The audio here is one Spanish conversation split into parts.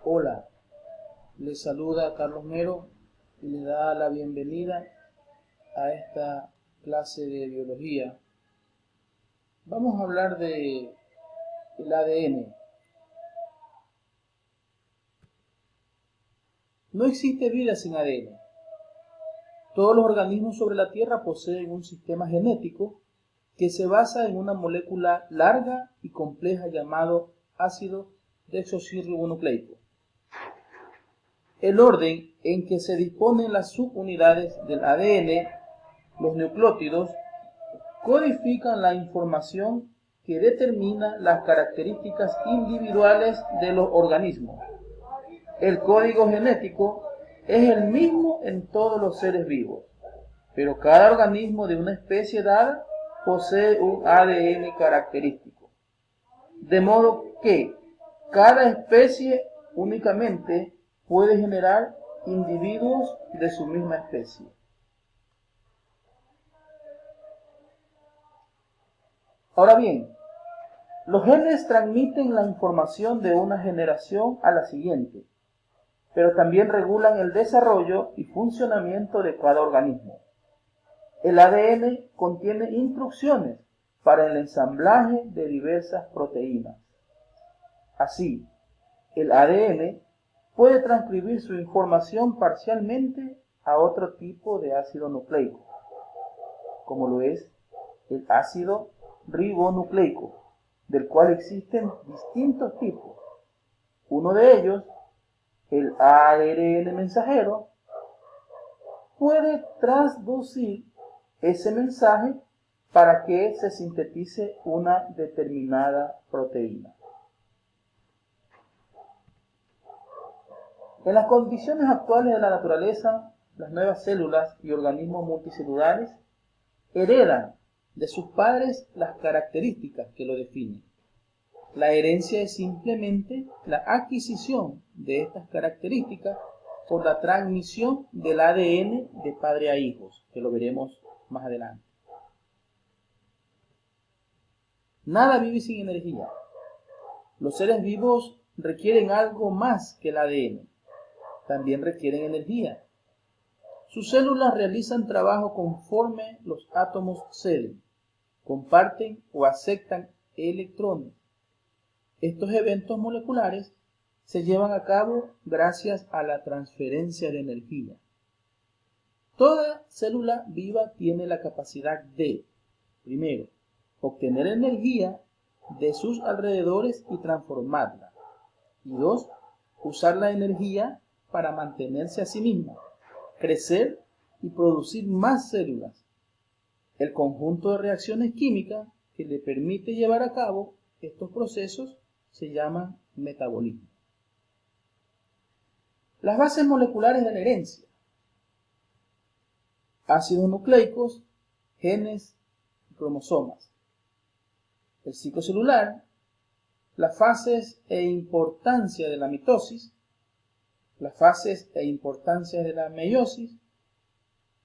Hola, les saluda Carlos Mero y les da la bienvenida a esta clase de biología. Vamos a hablar de el ADN. No existe vida sin ADN. Todos los organismos sobre la Tierra poseen un sistema genético que se basa en una molécula larga y compleja llamado ácido desoxirribonucleico. El orden en que se disponen las subunidades del ADN, los nucleótidos, codifican la información que determina las características individuales de los organismos. El código genético es el mismo en todos los seres vivos, pero cada organismo de una especie dada posee un ADN característico. De modo que cada especie únicamente puede generar individuos de su misma especie. Ahora bien, los genes transmiten la información de una generación a la siguiente, pero también regulan el desarrollo y funcionamiento de cada organismo. El ADN contiene instrucciones para el ensamblaje de diversas proteínas. Así, el ADN puede transcribir su información parcialmente a otro tipo de ácido nucleico, como lo es el ácido ribonucleico, del cual existen distintos tipos. Uno de ellos, el ARN mensajero, puede transducir ese mensaje para que se sintetice una determinada proteína. En las condiciones actuales de la naturaleza, las nuevas células y organismos multicelulares heredan de sus padres las características que lo definen. La herencia es simplemente la adquisición de estas características por la transmisión del ADN de padre a hijos, que lo veremos más adelante. Nada vive sin energía. Los seres vivos requieren algo más que el ADN. También requieren energía. Sus células realizan trabajo conforme los átomos ceden, comparten o aceptan electrones. Estos eventos moleculares se llevan a cabo gracias a la transferencia de energía. Toda célula viva tiene la capacidad de, primero, obtener energía de sus alrededores y transformarla. Y dos, usar la energía para mantenerse a sí misma, crecer y producir más células. El conjunto de reacciones químicas que le permite llevar a cabo estos procesos se llama metabolismo. Las bases moleculares de la herencia: ácidos nucleicos, genes y cromosomas. El ciclo celular, las fases e importancia de la mitosis, las fases e importancia de la meiosis,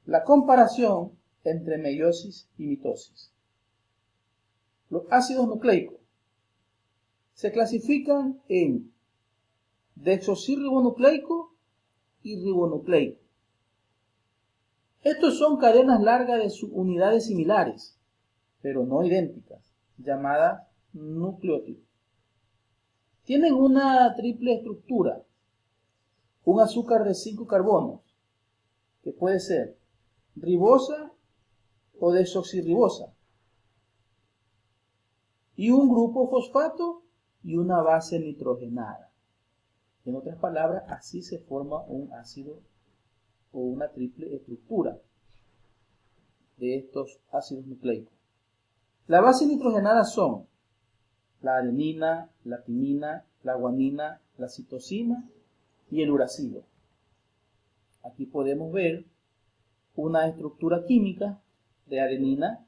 la comparación entre meiosis y mitosis. Los ácidos nucleicos se clasifican en desoxirribonucleico y ribonucleico. Estos son cadenas largas de subunidades similares, pero no idénticas, llamadas nucleótidos. Tienen una triple estructura: un azúcar de 5 carbonos, que puede ser ribosa o desoxirribosa, y un grupo fosfato y una base nitrogenada. En otras palabras, así se forma un ácido o una triple estructura de estos ácidos nucleicos. La base nitrogenada son la adenina, la timina, la guanina, la citosina y el uracilo. Aquí podemos ver una estructura química de adenina,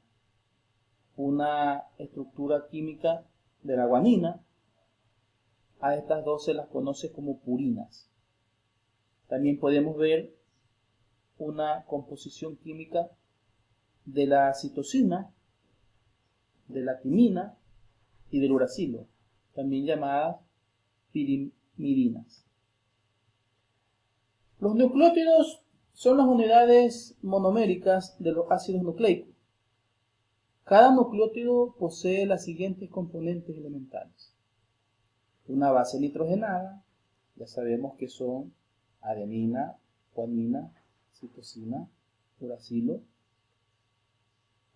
una estructura química de la guanina. A estas dos se las conoce como purinas. También podemos ver una composición química de la citosina, de la timina y del uracilo, también llamadas pirimidinas. Los nucleótidos son las unidades monoméricas de los ácidos nucleicos. Cada nucleótido posee las siguientes componentes elementales. Una base nitrogenada, ya sabemos que son adenina, guanina, citosina, uracilo.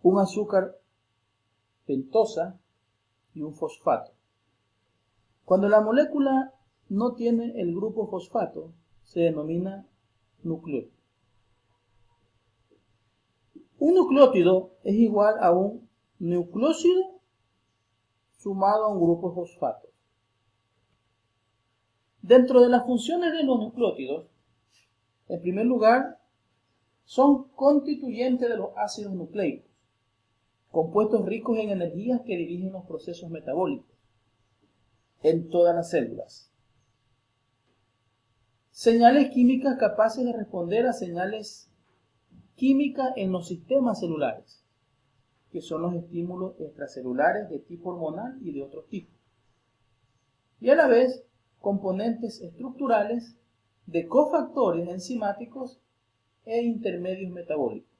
Un azúcar pentosa y un fosfato. Cuando la molécula no tiene el grupo fosfato, se denomina nucleótido. Un nucleótido es igual a un nucleósido sumado a un grupo fosfato. Dentro de las funciones de los nucleótidos, en primer lugar, son constituyentes de los ácidos nucleicos, compuestos ricos en energías que dirigen los procesos metabólicos en todas las células. Señales químicas capaces de responder a señales químicas en los sistemas celulares, que son los estímulos extracelulares de tipo hormonal y de otros tipos. Y a la vez, componentes estructurales de cofactores enzimáticos e intermedios metabólicos.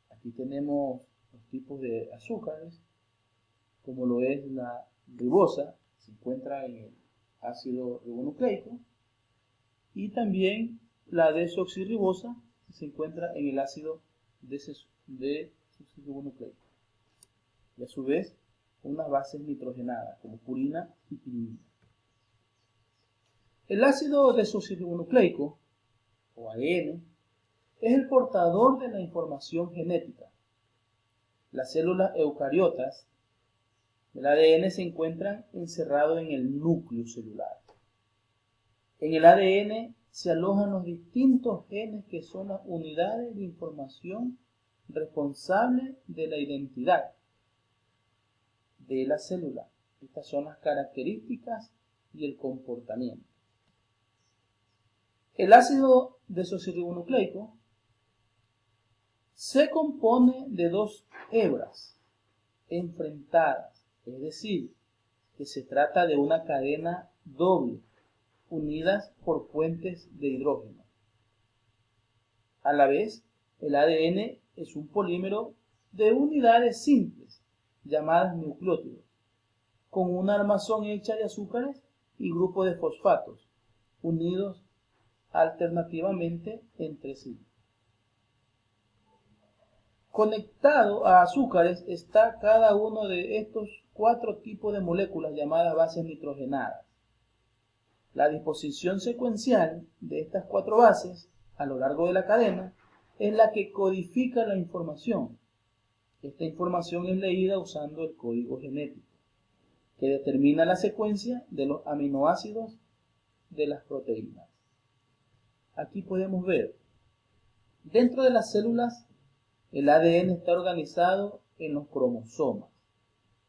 Aquí tenemos los tipos de azúcares, como lo es la ribosa, se encuentra en el ácido ribonucleico, y también la desoxirribosa, que se encuentra en el ácido desoxirribonucleico. Y a su vez, unas bases nitrogenadas, como purina y pirimida. El ácido desoxirribonucleico, o ADN, es el portador de la información genética. Las células eucariotas del ADN se encuentran encerrados en el núcleo celular. En el ADN se alojan los distintos genes que son las unidades de información responsables de la identidad de la célula. Estas son las características y el comportamiento. El ácido desoxirribonucleico se compone de dos hebras enfrentadas, es decir, que se trata de una cadena doble, unidas por puentes de hidrógeno. A la vez, el ADN es un polímero de unidades simples, llamadas nucleótidos, con una armazón hecha de azúcares y grupos de fosfatos, unidos alternativamente entre sí. Conectado a azúcares está cada uno de estos 4 tipos de moléculas llamadas bases nitrogenadas. La disposición secuencial de estas 4 bases a lo largo de la cadena es la que codifica la información. Esta información es leída usando el código genético, que determina la secuencia de los aminoácidos de las proteínas. Aquí podemos ver, dentro de las células, el ADN está organizado en los cromosomas,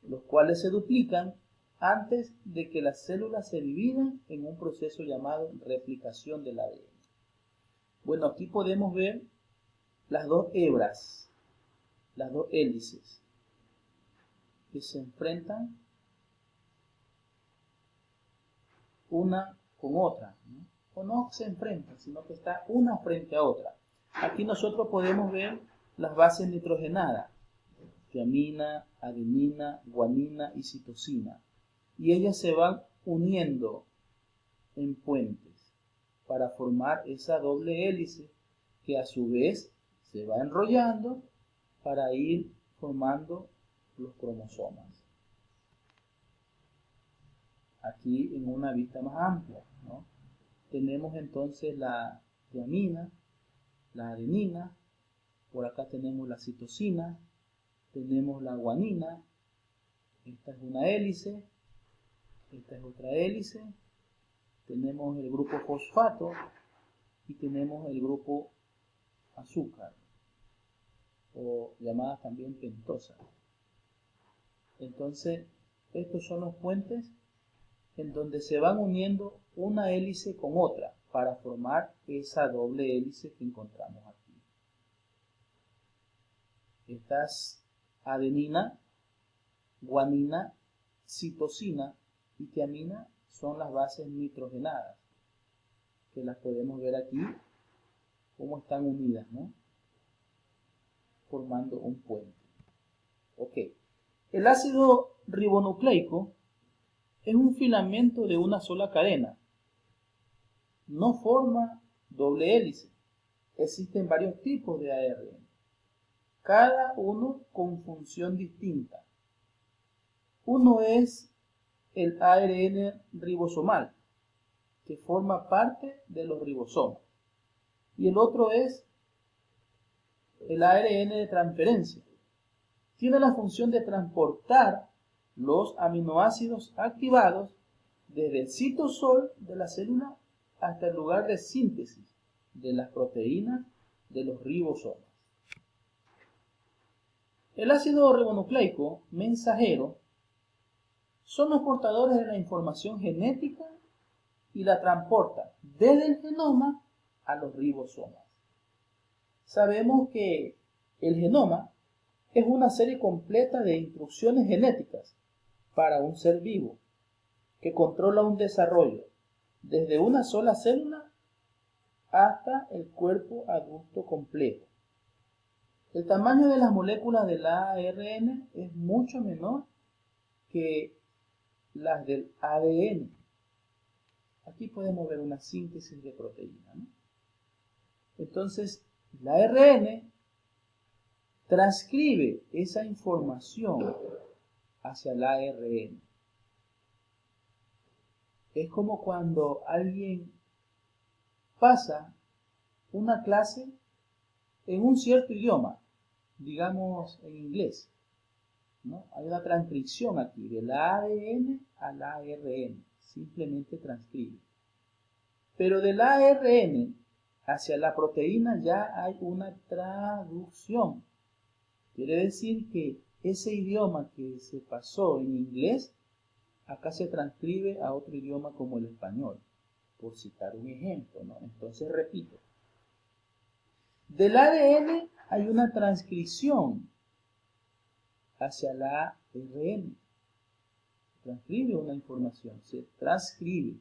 los cuales se duplican antes de que las células se dividan en un proceso llamado replicación del ADN. Bueno, aquí podemos ver las dos hebras, las dos hélices, que se enfrentan una con otra, ¿no? O no se enfrentan, sino que está una frente a otra. Aquí nosotros podemos ver las bases nitrogenadas, tiamina, adenina, guanina y citosina, y ellas se van uniendo en puentes para formar esa doble hélice que a su vez se va enrollando para ir formando los cromosomas. Aquí en una vista más amplia, ¿no? Tenemos entonces la tiamina, la adenina, por acá tenemos la citosina, tenemos la guanina, esta es una hélice, esta es otra hélice, tenemos el grupo fosfato y tenemos el grupo azúcar, o llamadas también pentosas. Entonces, estos son los puentes en donde se van uniendo una hélice con otra para formar esa doble hélice que encontramos aquí. Estas adenina, guanina, citosina y tiamina son las bases nitrogenadas que las podemos ver aquí, cómo están unidas, ¿no? Formando un puente. Ok. El ácido ribonucleico es un filamento de una sola cadena. No forma doble hélice. Existen varios tipos de ARN, cada uno con función distinta. Uno es el ARN ribosomal, que forma parte de los ribosomas. Y el otro es el ARN de transferencia. Tiene la función de transportar los aminoácidos activados desde el citosol de la célula hasta el lugar de síntesis de las proteínas de los ribosomas. El ácido ribonucleico mensajero son los portadores de la información genética y la transportan desde el genoma a los ribosomas. Sabemos que el genoma es una serie completa de instrucciones genéticas para un ser vivo que controla un desarrollo desde una sola célula hasta el cuerpo adulto completo. El tamaño de las moléculas del ARN es mucho menor que las del ADN. Aquí podemos ver una síntesis de proteína, ¿no? Entonces, el ARN transcribe esa información hacia el ARN. Es como cuando alguien pasa una clase en un cierto idioma, digamos en inglés, ¿no? Hay una transcripción aquí del ADN al ARN, simplemente transcribe. Pero del ARN hacia la proteína ya hay una traducción. Quiere decir que ese idioma que se pasó en inglés, acá se transcribe a otro idioma como el español, por citar un ejemplo, ¿no? Entonces repito, del ADN hay una transcripción hacia la ARN. Transcribe una información, se transcribe.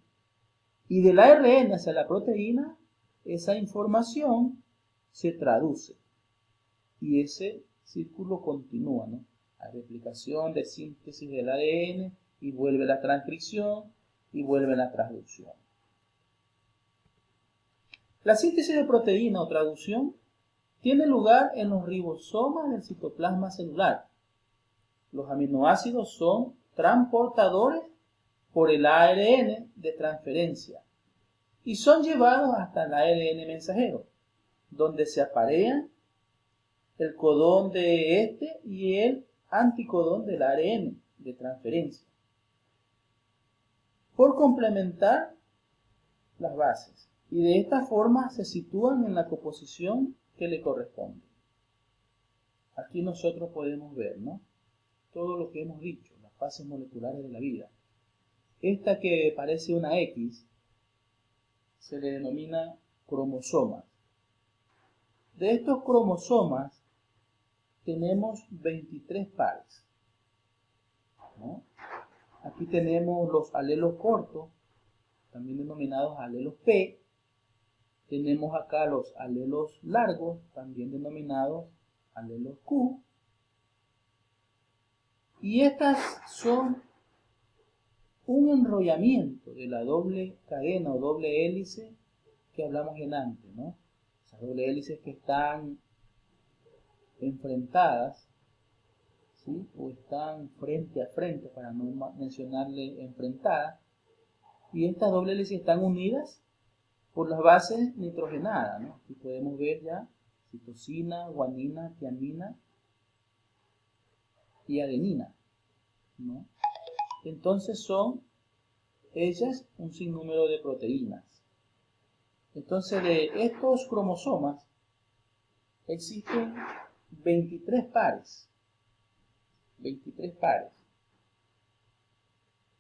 Y del ARN hacia la proteína, esa información se traduce. Y ese círculo continúa, ¿no? Hay replicación de síntesis del ADN y vuelve la transcripción y vuelve la traducción. La síntesis de proteína o traducción tiene lugar en los ribosomas del citoplasma celular. Los aminoácidos son transportadores por el ARN de transferencia y son llevados hasta el ARN mensajero, donde se aparean el codón de este y el anticodón del ARN de transferencia, por complementar las bases, y de esta forma se sitúan en la composición que le corresponde. Aquí nosotros podemos ver, ¿no?, todo lo que hemos dicho, las fases moleculares de la vida. Esta que parece una X se le denomina cromosomas. De estos cromosomas tenemos 23 pares, ¿no? Aquí tenemos los alelos cortos, también denominados alelos P. Tenemos acá los alelos largos, también denominados alelos Q. Y estas son un enrollamiento de la doble cadena o doble hélice que hablamos en antes, ¿no? Esas doble hélices que están enfrentadas, ¿sí?, o están frente a frente, para no mencionarle enfrentadas, y estas doble hélices están unidas por las bases nitrogenadas, ¿no? Aquí podemos ver ya citosina, guanina, tiamina y adenina, ¿no? Entonces son ellas un sinnúmero de proteínas. Entonces de estos cromosomas existen 23 pares. 23 pares.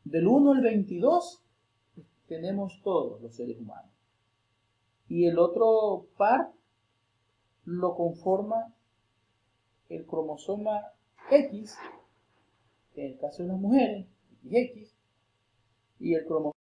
Del 1 al 22 tenemos todos los seres humanos. Y el otro par lo conforma el cromosoma X, en el caso de las mujeres, XX, y el cromosoma